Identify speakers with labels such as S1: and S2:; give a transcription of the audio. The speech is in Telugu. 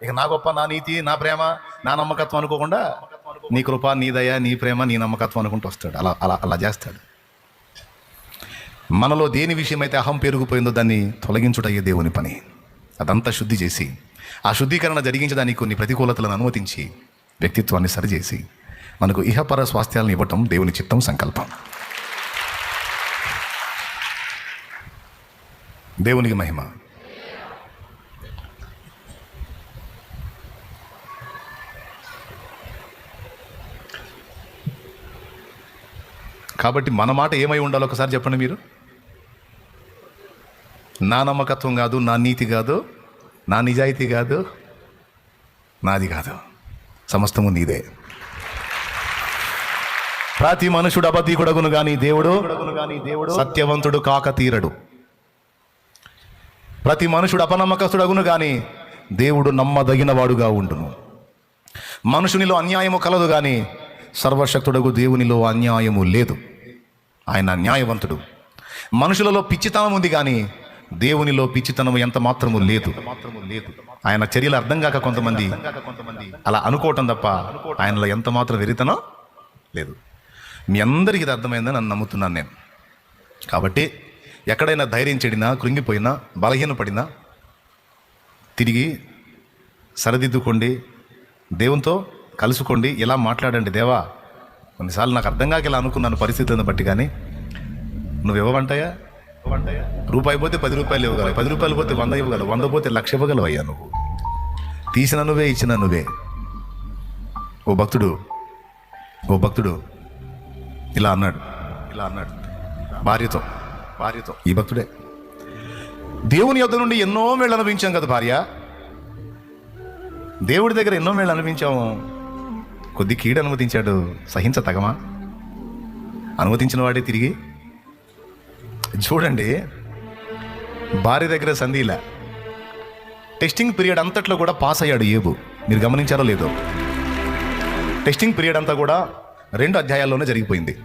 S1: ఇక నా గొప్ప, నా నీతి, నా ప్రేమ, నా నమ్మకత్వం అనుకోకుండా నీ కృప, నీ దయ, నీ ప్రేమ, నీ నమ్మకత్వం అనుకుంటూ వస్తాడు. అలా అలా అలా చేస్తాడు. మనలో దేని విషయమైతే అహం పెరిగిపోయిందో దాన్ని తొలగించుటయ్యే దేవుని పని. అదంతా శుద్ధి చేసి, ఆ శుద్ధీకరణ జరిగించడానికి కొన్ని ప్రతికూలతలను అనుమతించి వ్యక్తిత్వాన్ని సరిచేసి మనకు ఇహపర స్వాస్థ్యాలను ఇవ్వటం దేవుని చిత్తం, సంకల్పం. దేవునికి మహిమ. కాబట్టి మన మాట ఏమై ఉండాలో ఒకసారి చెప్పండి మీరు. నా నమ్మకత్వం కాదు, నా నీతి కాదు, నా నిజాయితీ కాదు, నాది కాదు, సమస్తము నీదే. ప్రతి మనుషుడు అబద్ధీకుడగును గాని దేవుడు సత్యవంతుడు కాక తీరడు. ప్రతి మనుషుడు అపనమ్మకస్తుడగును గాని దేవుడు నమ్మదగిన వాడుగా ఉండును. మనుషునిలో అన్యాయము కలదు గాని సర్వశక్తుడగు దేవునిలో అన్యాయము లేదు. ఆయన న్యాయవంతుడు. మనుషులలో పిచ్చితనం ఉంది కానీ దేవునిలో పిచ్చితనం ఎంత మాత్రము లేదు. ఆయన చర్యలు అర్థం కాక కొంతమంది అలా అనుకోవటం తప్ప ఆయనలో ఎంత మాత్రం వెరితనం లేదు. మీ అందరికీ ఇది అర్థమైందని నన్ను నమ్ముతున్నాను నేను. కాబట్టి ఎక్కడైనా ధైర్యం చెడినా, కృంగిపోయినా, బలహీనపడినా తిరిగి సరిదిద్దుకోండి, దేవునితో కలుసుకోండి, ఇలా మాట్లాడండి. దేవా, కొన్నిసార్లు నాకు అర్థం కాక ఇలా అనుకున్నాను పరిస్థితులను బట్టి, కానీ నువ్వు ఇవ్వమంటాయా? రూపాయి పోతే 10 రూపాయలు ఇవ్వగలవు, 10 రూపాయలు పోతే 100 ఇవ్వగలవు, 100 పోతే 1,00,000 ఇవ్వగలవు. అయ్యా, నువ్వు తీసిన నువ్వే, ఇచ్చిన నువ్వే. ఓ భక్తుడు ఇలా అన్నాడు భార్యతో. ఈ భక్తుడే దేవుని యొద్ద నుండి ఎన్నో మేళ్ళు అనుభవించాం కదా భార్య. దేవుడి దగ్గర ఎన్నో మేళ్ళు అనుభవించాము, కొద్ది కీడు అనుమతించాడు, సహించతగమా? అనుమతించిన వాడే తిరిగి చూడండి. భార్య దగ్గర సంధిలా టెస్టింగ్ పీరియడ్ అంతట్లో కూడా పాస్ అయ్యాడు యోబు. మీరు గమనించారో లేదో? టెస్టింగ్ పీరియడ్ అంతా కూడా 2 అధ్యాయాల్లోనే జరిగిపోయింది.